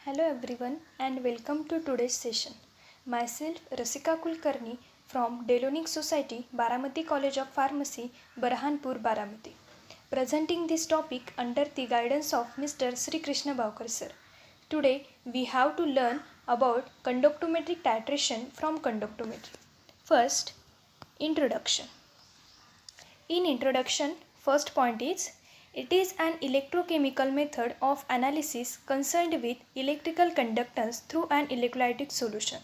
Hello everyone and welcome to today's session. Myself Rasika Kulkarni from Delonic Society, Baramati College of Pharmacy, Barahanpur, Baramati. Presenting this topic under the guidance of Mr. Sri Krishna Bhavkar sir. Today we have to learn about conductometric titration from conductometry. First, introduction. In introduction, first point is it is an electrochemical method of analysis concerned with electrical conductance through an electrolytic solution.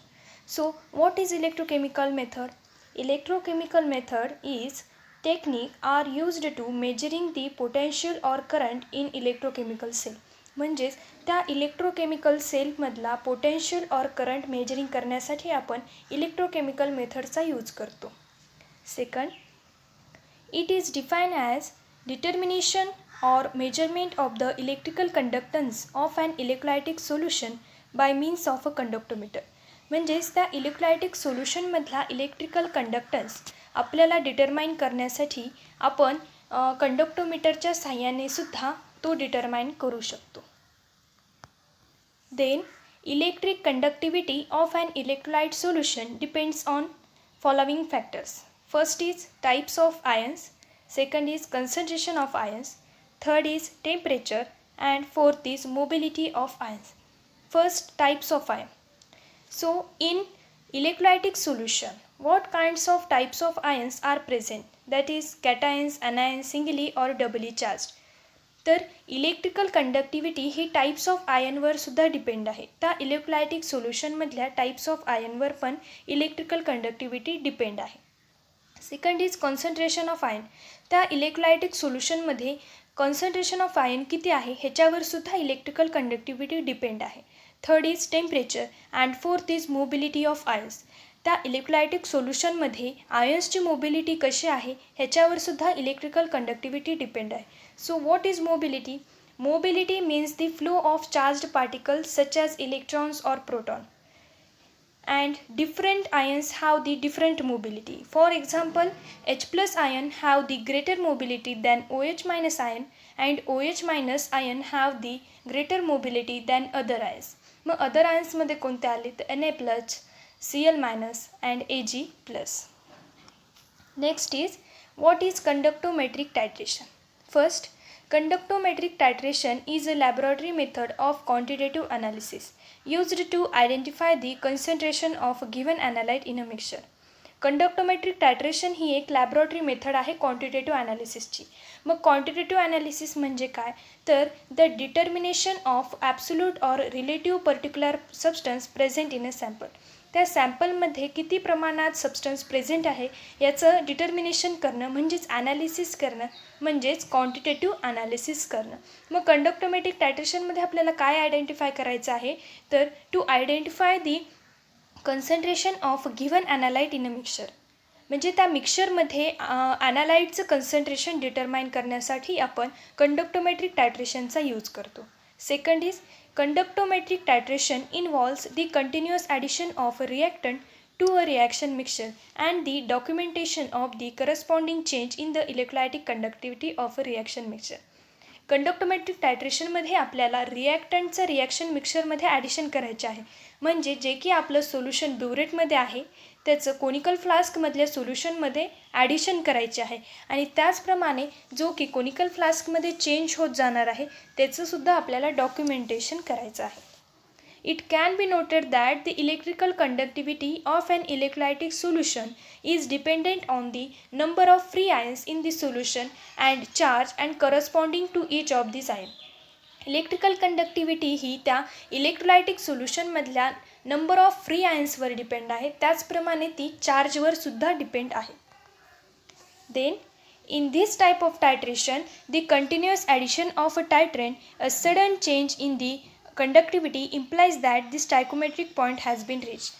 So, what is electrochemical method? Electrochemical method is technique are used to measuring the potential or current in electrochemical cell. म्हणजेच त्या electrochemical सेलमधला potential और current measuring करण्यासाठी आपण electrochemical मेथडचा use करतो. Second, it is defined as determination or measurement of the electrical conductance of an electrolytic solution by means of a conductometer. म्हणजेच त्या electrolytic सोल्युशनमधला इलेक्ट्रिकल कंडक्टन्स आपल्याला डिटरमाइन करण्यासाठी आपण कंडक्टोमीटरच्या साहाय्याने सुद्धा तो डिटरमाइन करू शकतो. Then electric conductivity of an electrolyte solution depends on following factors. First is types of ions, second is concentration of ions, third is temperature, and fourth is mobility of ions. First, types of ion. So, in electrolytic solution, what kinds of types of ions are present? That is cations, anions, singly or doubly charged. तर electrical conductivity ही types of आयनवर सुद्धा depend आहे. त्या electrolytic सोल्युशनमधल्या types of आयनवर पण electrical conductivity depend आहे. Second is concentration of ion. त्या इलेक्ट्रोलायटिक सोल्युशनमध्ये कॉन्सन्ट्रेशन ऑफ आयन किती आहे ह्याच्यावर सुद्धा इलेक्ट्रिकल कंडक्टिव्हिटी डिपेंड आहे. Third is temperature and fourth is mobility of ions. त्या इलेक्ट्रोलायटिक सोल्युशनमध्ये आयन्सची मोबिलिटी कशी आहे ह्याच्यावर सुद्धा इलेक्ट्रिकल कंडक्टिव्हिटी डिपेंड आहे. So what is mobility? Mobility means the flow of charged particles such as electrons और proton. And different ions have the different mobility. For example, H plus ion have the greater mobility than OH minus ion, and OH minus ion have the greater mobility than other ions. मग other ions मध्ये कोणते आले तर Na plus, Cl minus and Ag plus. Next is what is conductometric titration. First, conductometric titration is a laboratory method of quantitative analysis used to identify the concentration of a given analyte in a mixture. Conductometric titration ही एक laboratory method आहे quantitative ॲनालिसिसची. मग quantitative analysis म्हणजे काय तर the determination of absolute or relative particular substance present in a sample. त्या सॅम्पलमध्ये किती प्रमाणात सबस्टन्स प्रेझेंट आहे याचं डिटर्मिनेशन करणं म्हणजेच ॲनालिसिस करणं म्हणजेच क्वांटिटेटिव्ह ॲनालिसिस करणं. मग कंडक्टोमेट्रिक टायट्रेशनमध्ये आपल्याला काय आयडेंटिफाय करायचं आहे तर to identify the concentration of given analyte in a mixture. म्हणजे त्या मिक्सचरमध्ये ॲनालाइटचं कन्सन्ट्रेशन डिटरमाइन करण्यासाठी आपण कंडक्टोमेट्रिक टायट्रेशनचा यूज करतो. Second is conductometric titration involves the continuous addition of a reactant to a reaction mixture and the documentation of the corresponding change in the electrolytic conductivity of a reaction mixture. Conductometric टायट्रेशनमध्ये आपल्याला रिॲक्टंटचं reaction मिक्सरमध्ये addition करायचे आहे. म्हणजे जे की आपलं सोल्युशन ब्युरेटमध्ये आहे त्याचं कोनिकल फ्लास्कमधल्या सोल्युशनमध्ये ॲडिशन करायचे आहे आणि त्याचप्रमाणे जो की कोनिकल फ्लास्कमध्ये चेंज होत जाणार आहे त्याचंसुद्धा आपल्याला डॉक्युमेंटेशन करायचं आहे. It can be noted that the electrical conductivity of an electrolytic solution is dependent on the number of free ions in the solution and charge and corresponding to each of these ions. Electrical conductivity ही त्या electrolytic सोल्युशनमधल्या number of free आयन्सवर depend आहे त्याचप्रमाणे ती चार्जवर सुद्धा depend आहे. Then in this type of titration the continuous addition of a titrant, a sudden change in the conductivity implies that the stoichiometric point has been reached.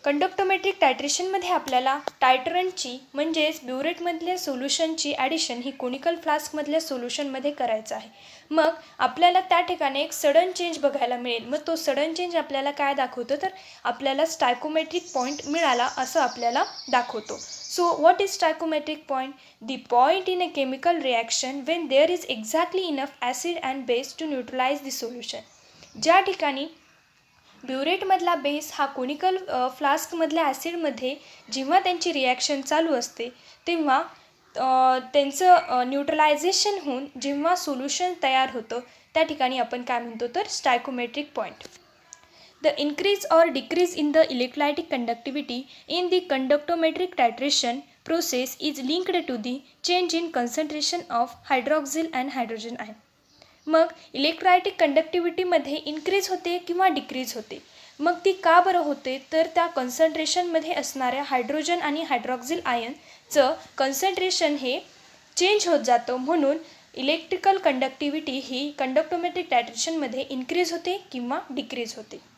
Conductometric टायट्रेशनमध्ये आपल्याला टायट्रंटची म्हणजेच ब्युरेटमधल्या सोल्युशनची ॲडिशन ही कोनिकल फ्लास्कमधल्या सोल्युशनमध्ये करायचं आहे. मग आपल्याला त्या ठिकाणी एक सडन चेंज बघायला मिळेल. मग तो सडन चेंज आपल्याला काय दाखवतो तर आपल्याला स्टायकोमेट्रिक पॉईंट मिळाला असं आपल्याला दाखवतो. So what is stoichiometric point? The point in a chemical reaction when there is exactly enough acid and base to neutralize the solution. ज्या ठिकाणी ब्युरेटमधला बेस हा कोनिकल फ्लास्कमधल्या ॲसिडमध्ये जेव्हा त्यांची रिॲक्शन चालू असते तेव्हा त्यांचं न्यूट्रलायझेशन होऊन जेव्हा सोल्युशन तयार होतं त्या ठिकाणी आपण काय म्हणतो तर स्टायकोमेट्रिक point. The increase or decrease in the electrolytic conductivity in the conductometric titration process is linked to the change in concentration of hydroxyl and hydrogen ion. मग इलेक्ट्रोलायटिक कंडक्टिव्हिटीमध्ये इन्क्रीज होते किंवा डिक्रीज होते. मग ती का बरं होते तर त्या कॉन्सन्ट्रेशनमध्ये असणाऱ्या हायड्रोजन आणि हायड्रॉक्झिल आयनचं कॉन्सन्ट्रेशन हे चेंज होत जातं, म्हणून इलेक्ट्रिकल कंडक्टिव्हिटी ही कंडक्टोमेट्रिक टायट्रेशनमध्ये इन्क्रीज होते किंवा डिक्रीज होते.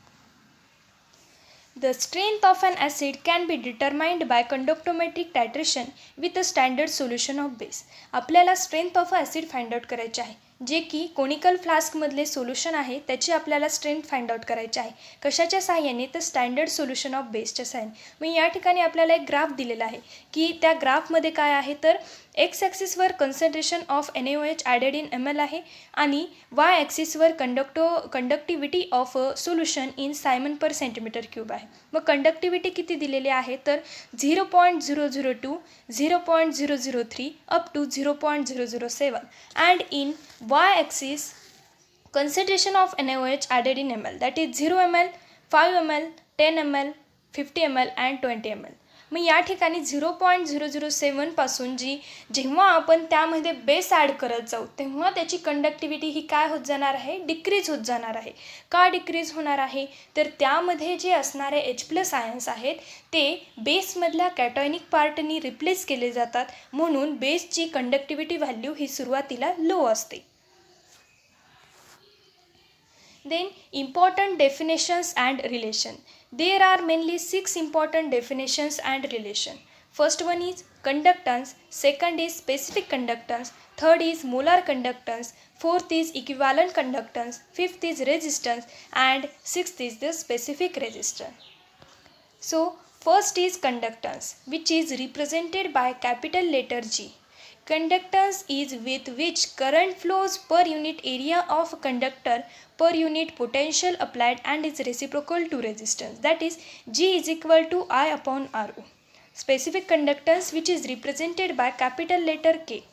The strength of an acid can be determined by conductometric titration with a standard solution of base. आपल्याला strength of acid find out करायचे आहे, जे की कोनिकल फ्लास्कमधले सोल्युशन आहे त्याची आपल्याला स्ट्रेंथ फाइंड आउट करायची आहे. कशाच्या साहाय्याने तर स्टँडर्ड सोल्युशन ऑफ बेसच्या साहाय्याने. मग या ठिकाणी आपल्याला एक ग्राफ दिलेला आहे की त्या ग्राफमध्ये काय आहे तर एक्स ॲक्सिसवर concentration of NaOH added in ml आहे आणि वाय ॲक्सिसवर conductivity of solution in siemens per centimetre cube आहे. मग कंडक्टिव्हिटी किती दिलेली आहे तर 0.002, 0.003 up to 0.007 and in y-axis concentration of NaOH added in ml, that is 0 ml, 5 ml, 10 ml, 50 ml and 20 ml. मग या ठिकाणी 0.007 पासून जेव्हा आपण त्यामध्ये बेस ॲड करत जाऊ तेव्हा त्याची कंडक्टिव्हिटी ही काय होत जाणार आहे, डिक्रीज होत जाणार आहे. का डिक्रीज होणार आहे तर त्यामध्ये जे असणारे H+ आयन्स आहेत ते बेसमधल्या कॅटॉयनिक पार्टनी रिप्लेस केले जातात, म्हणून बेसची कंडक्टिव्हिटी व्हॅल्यू ही सुरुवातीला लो असते. Then important definitions and relation. There are mainly 6 important definitions and relation. First one is conductance, second is specific conductance, third is molar conductance, fourth is equivalent conductance, fifth is resistance and sixth is the specific resistance. So first is conductance, which is represented by capital letter G. Conductance is with which current flows per unit area of conductor per unit potential applied and is reciprocal to resistance, that is G is equal to I upon RO. Specific conductance, which is represented by capital letter K.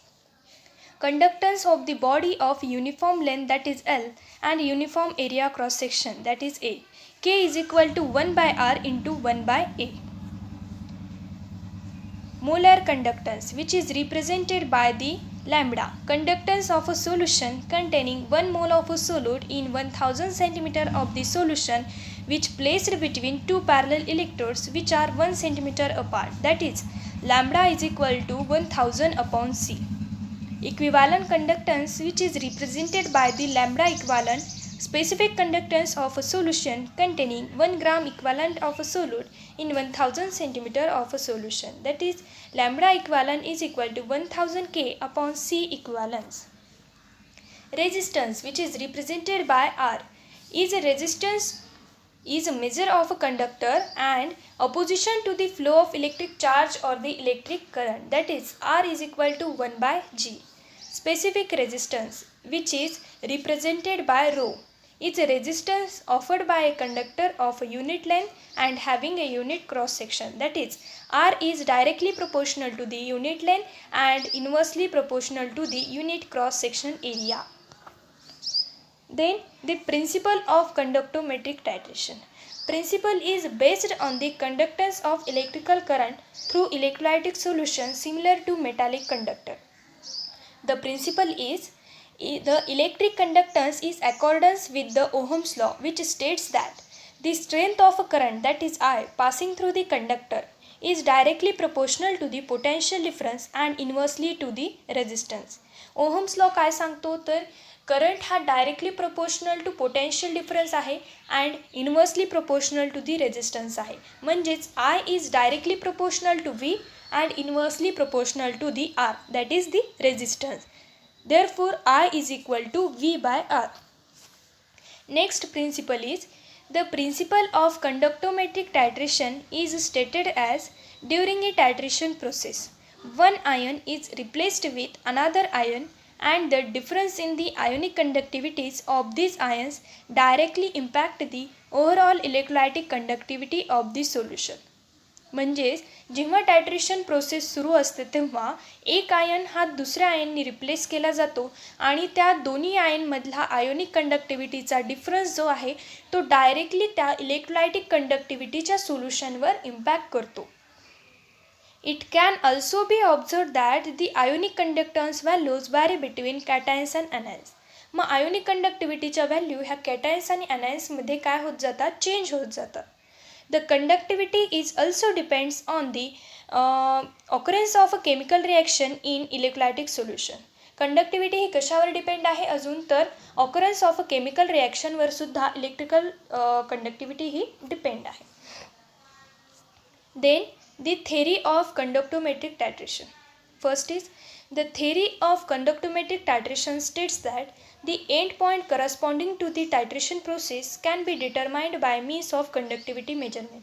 Conductance of the body of uniform length, that is L, and uniform area cross section, that is A. K is equal to 1 by R into 1 by A. Molar conductance, which is represented by the lambda. Conductance of a solution containing 1 mole of a solute in 1000 cm of the solution which placed between two parallel electrodes which are 1 cm apart, that is lambda is equal to 1000 upon C. Equivalent conductance, which is represented by the lambda equivalent. Specific conductance of a solution containing 1 gram equivalent of a solute in 1000 cm of a solution, that is lambda equivalent is equal to 1000 K upon C equivalence. Resistance, which is represented by R, is a resistance is a measure of a conductor and opposition to the flow of electric charge or the electric current, that is R is equal to 1 by G. Specific resistance, which is represented by rho, is a resistance offered by a conductor of a unit length and having a unit cross section, that is R is directly proportional to the unit length and inversely proportional to the unit cross section area. Then the principle of conductometric titration. Principle is based on the conductance of electrical current through electrolytic solution similar to metallic conductor. The principle is the electric conductance is accordance with the Ohm's law, which states that the strength of a current, that is I, passing through the conductor is directly proportional to the potential difference and inversely to the resistance. Ohm's law काय सांगतो तर current हा directly proportional to potential difference आहे and inversely proportional to the resistance आहे. म्हणजेच I is directly proportional to V and inversely proportional to the R, that is the resistance. Therefore, I is equal to V by R. Next principle is the principle of conductometric titration is stated as during a titration process, one ion is replaced with another ion and the difference in the ionic conductivities of these ions directly impact the overall electrolytic conductivity of the solution. म्हणजेच जेव्हा टायट्रेशन process सुरू असते तेव्हा एक ion हा दुसऱ्या आयननी replace केला जातो आणि त्या दोन्ही आयनमधला आयोनिक कंडक्टिव्हिटीचा डिफरन्स जो आहे तो डायरेक्टली त्या इलेक्ट्रोलायटिक कंडक्टिव्हिटीच्या सोल्युशनवर इम्पॅक्ट करतो. It can also be observed that the ionic conductance values vary between cations and anions. मग आयोनिक कंडक्टिव्हिटीच्या व्हॅल्यू ह्या कॅटायन्स आणि अनायन्समध्ये काय होत जातात, चेंज होत जातात. The conductivity is also depends on the occurrence of a chemical reaction in electrolytic solution. Conductivity ही कशावर डिपेंड आहे अजून तर ऑकरन्स ऑफ अ केमिकल रिॲक्शनवर सुद्धा इलेक्ट्रिकल कंडक्टिव्हिटी ही डिपेंड आहे. Then the theory of conductometric titration. First is the theory of conductometric titration states that the end point corresponding to the titration process can be determined by means of conductivity measurement.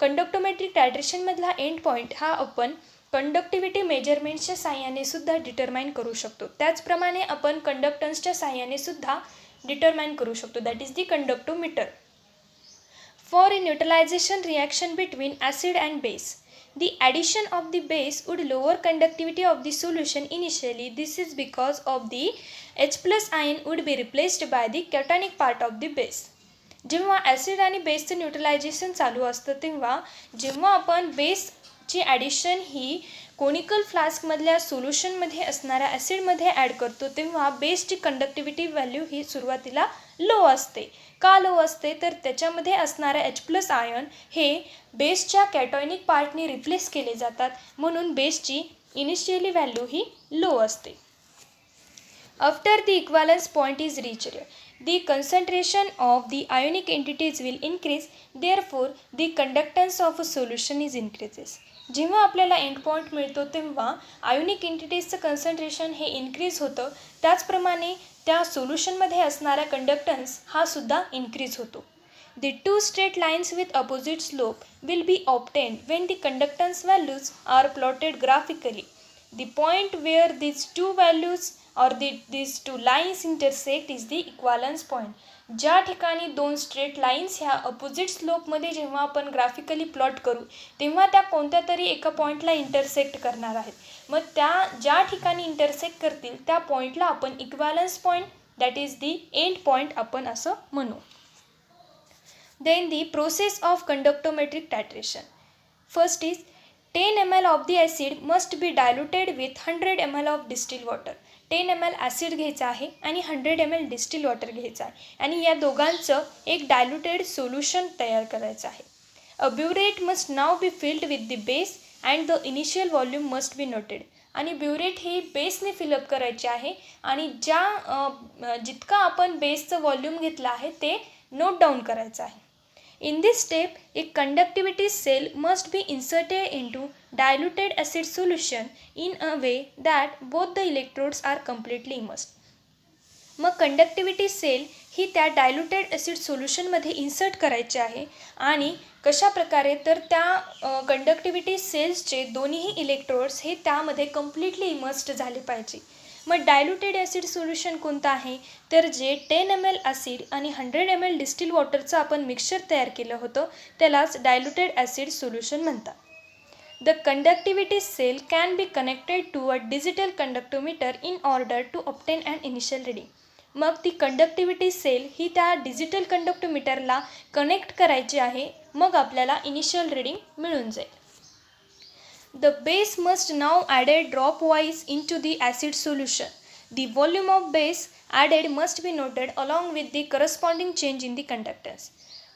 Conductometric टायट्रेशनमधला end point हा आपण conductivity मेजरमेंटच्या साहाय्याने सुद्धा determine करू शकतो. त्याचप्रमाणे आपण कंडक्टन्सच्या साहाय्याने सुद्धा डिटरमाइन करू शकतो. That is the conductometer. For a neutralization reaction between acid and base, the addition of the base would lower conductivity of the solution initially. This is because of the H plus ion would be replaced by the cationic part of the base. जेव्हा acid आणि बेसचं neutralisation चालू असतं तेव्हा जेव्हा आपण बेसची addition ही conical फ्लास्कमधल्या सोल्युशनमध्ये असणाऱ्या ॲसिडमध्ये add करतो तेव्हा बेसची कंडक्टिव्हिटी व्हॅल्यू ही सुरुवातीला लो असते. का लो असते तर त्याच्यामध्ये असणाऱ्या H प्लस आयन हे बेसच्या कॅटॉयनिक पार्टने रिप्लेस केले जातात म्हणून बेसची इनिशियली व्हॅल्यू ही लो असते. After the equivalence point is reached, the concentration of the ionic entities will increase, therefore the conductance of a solution is increases. जेव्हा आपल्याला एंड पॉईंट मिळतो तेव्हा आयोनिक एंटिटीजचं कन्सन्ट्रेशन हे इन्क्रीज होतं. त्याचप्रमाणे त्या सोल्युशनमध्ये असणारा कंडक्टन्स हा सुद्धा इन्क्रीज होतो. The two straight lines with opposite slope will be obtained when the conductance values are plotted graphically. The point where these two values or these two lines intersect is the equivalence point. ज्या ठिकाणी दोन straight lines ह्या opposite स्लोपमध्ये जेव्हा आपण graphically plot करू तेव्हा त्या कोणत्या तरी एका पॉईंटला इंटरसेक्ट करणार आहेत. मग त्या ज्या ठिकाणी इंटरसेक्ट करतील त्या पॉईंटला आपण equivalence point that is the end point आपण असं म्हणू. Then the process of conductometric titration. First is 10 ml of the acid must be diluted with 100 ml of distilled water. 10 ml acid घ्यायचं आहे आणि 100 ml डिस्टिल वॉटर घ्यायचं आहे आणि या दोघांचं एक डायल्युटेड सोल्युशन तयार करायचं आहे. A burette must now be filled with the base and the initial volume must be noted. आणि ब्युरेट ही बेसने फिलअप करायची आहे आणि जितका आपण बेसचं व्हॉल्यूम घेतलं आहे ते नोट डाऊन करायचं आहे. In this step, a conductivity cell must be inserted into diluted acid solution in a way that both the electrodes are completely immersed. मग कंडक्टिव्हिटी सेल ही त्या डायल्युटेड ॲसिड सोल्युशनमध्ये इन्सर्ट करायची आहे आणि कशा प्रकारे तर त्या कंडक्टिव्हिटी सेल्सचे दोन्हीही इलेक्ट्रोड्स हे त्यामध्ये कम्प्लिटली इमर्स्ड झाले पाहिजे. मग डायल्युटेड ॲसिड सोल्युशन कोणतं आहे तर जे 10 ml ॲसिड आणि 100 ml डिस्टिल वॉटरचं आपण मिक्सचर तयार केलं होतं त्यालाच डायल्युटेड ॲसिड सोल्युशन म्हणतात. The conductivity cell can be connected to a digital conductometer in order to obtain and initial reading. मग ती कंडक्टिव्हिटी सेल ही त्या डिजिटल कंडक्टोमीटरला कनेक्ट करायची आहे मग आपल्याला इनिशियल रिडिंग मिळून जाईल. The base must now added dropwise into the acid solution. The volume of base added must be noted along with the corresponding change in the conductance.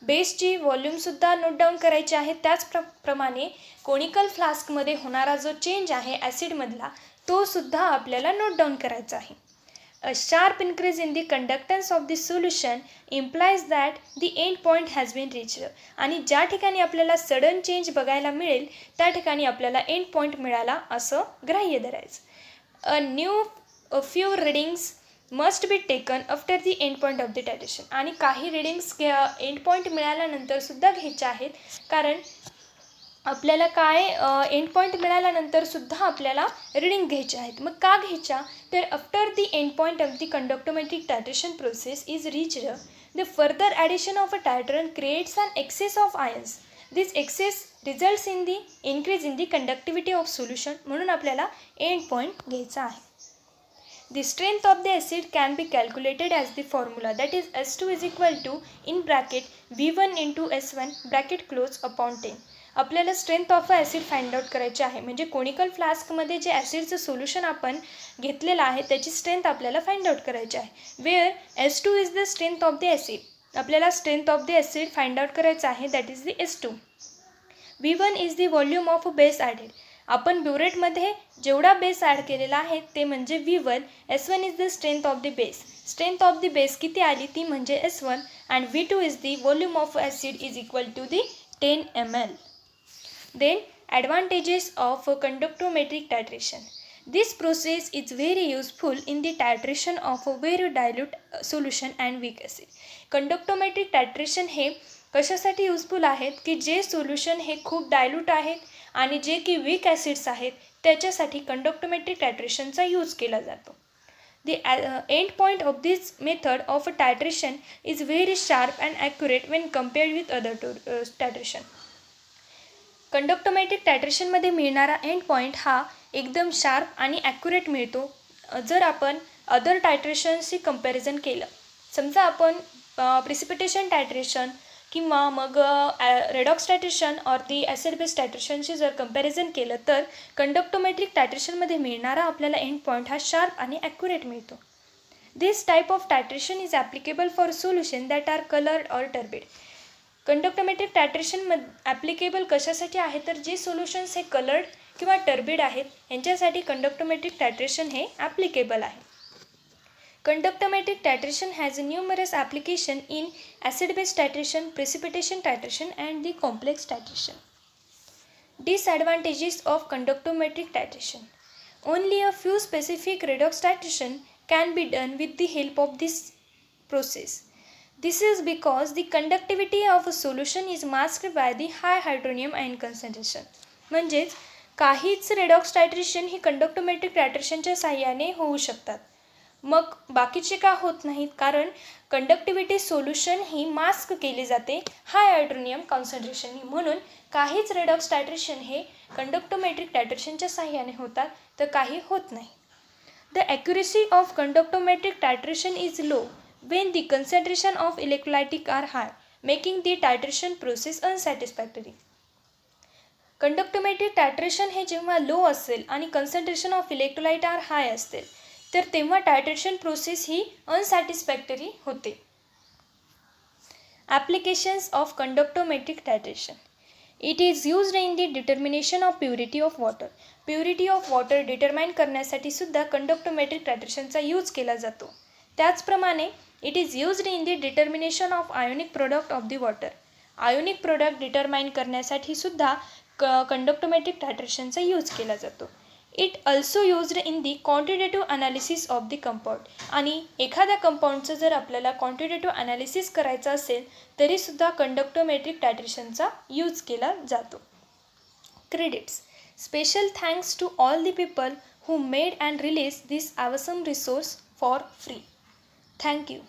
बेसची व्हॉल्यूमसुद्धा note down करायची आहे. त्याचप्रमाणे कोनिकल फ्लास्कमध्ये होणारा जो change आहे ॲसिडमधला तो सुद्धा आपल्याला नोट डाऊन करायचा आहे. A sharp increase in the conductance of the solution implies that the end point has been reached. आणि ज्या ठिकाणी आपल्याला सडन चेंज बघायला मिळेल त्या ठिकाणी आपल्याला एंड पॉईंट मिळाला असं ग्राह्य धरायचं. A few readings must be taken after the end point of the titration. आणि काही रिडिंग्स एंड पॉईंट मिळाल्यानंतर सुद्धा घ्यायचे आहेत कारण आपल्याला काय एंड पॉईंट मिळाल्यानंतर सुद्धा आपल्याला रीडिंग घ्यायच्या आहेत. मग का घ्यायच्या, तर after the end point of the conductometric titration process is reached, the further addition of a titrant creates an excess of ions. This excess results in the increase in the conductivity of solution. म्हणून आपल्याला end point घ्यायचा आहे. The strength of the acid can be calculated as the formula, that is S2 is equal to in bracket V1 into S1 bracket close upon 10. आपल्याला strength of a acid find out करायचे आहे. म्हणजे conical फ्लास्कमध्ये जे ॲसिडचं solution आपण घेतलेलं आहे त्याची strength आपल्याला फाइंड आउट करायची आहे. Where S2 is the strength of the acid. आपल्याला strength of the acid find out करायचं आहे, that is the S2. V1 is the volume of base added. आपण ब्युरेटमध्ये जेवढा बेस ॲड केलेला आहे ते म्हणजे V1. S1 is the strength of the base. Strength of the base किती आली ती म्हणजे S1. And V2 is the volume of acid is equal to the 10 ml. Then advantages of conductometric titration. This process is very useful in the titration of a very dilute solution and weak acid. Conductometric titration हे कशासाठी useful आहेत की जे solution हे खूप dilute आहेत आणि जे की वीक ॲसिड्स आहेत त्याच्यासाठी कंडक्टोमेट्रिक टायट्रेशनचा यूज केला जातो. The end point of this method of titration is very sharp and accurate when compared with other titration. Conductometric टायट्रेशनमध्ये मिळणारा एंड पॉईंट हा एकदम शार्प आणि ॲक्युरेट मिळतो जर आपण अदर टायट्रेशनशी कंपॅरिझन केलं. समजा आपण प्रिसिपिटेशन टायट्रेशन किंवा मग रेडॉक्स टायट्रेशन और दी ॲसिड बेस टायट्रेशनशी जर कंपॅरिझन केलं तर कंडक्टोमेट्रिक टायट्रेशनमध्ये मिळणारा आपल्याला एंड पॉईंट हा शार्प आणि ॲक्युरेट मिळतो. This type of titration is applicable for solution that are coloured or turbid. Conductometric titration applicable कशासाठी आहे तर जे सोल्युशन्स हे कलर्ड किंवा टर्बिड आहेत यांच्यासाठी कंडक्टोमेट्रिक टायट्रेशन हे ॲप्लिकेबल आहे. Conductometric titration has numerous application in acid base titration, precipitation titration and the complex titration. Disadvantages of conductometric titration. Only a few specific redox titration can be done with the help of this process. This is because the conductivity of a solution is masked by the high hydronium ion concentration. म्हणजेच काहीच redox टायट्रेशन ही conductometric टायट्रेशनच्या साहाय्याने होऊ शकतात. मग बाकीचे का होत नाहीत, कारण कंडक्टिव्हिटी सोल्युशन ही मास्क केली जाते हाय हायड्रोनियम कॉन्सन्ट्रेशननी. म्हणून काहीच रेडॉक्स टायट्रेशन हे कंडक्टोमेट्रिक टायट्रेशनच्या साहाय्याने होतात तर काही होत नाही. The accuracy of conductometric titration is low when the concentration of electrolytic are high, making the titration process unsatisfactory. Conductometric titration हे जेव्हा लो असेल आणि concentration of electrolyte are high असतील तर तेव्हा टायट्रेशन प्रोसेस ही अनसॅटिस्फॅक्टरी होते. Applications of conductometric titration. It is used in the determination of purity of water. Purity of water determine करण्यासाठी सुद्धा कंडक्टोमेट्रिक टायट्रेशनचा यूज केला जातो. त्याचप्रमाणे it is used in the determination of ionic product of the water. Ionic product determine करण्यासाठी सुद्धा conductometric टायट्रेशनचा use केला जातो. It also used in the quantitative analysis of the compound. आणि एखाद्या कंपाऊंडचं जर आपल्याला क्वांटिटेटिव्ह अनालिसिस करायचं असेल तरीसुद्धा कंडक्टोमेट्रिक टायट्रेशनचा यूज केला जातो. Credits. Special thanks to all the people who made and released this awesome resource for free. Thank you.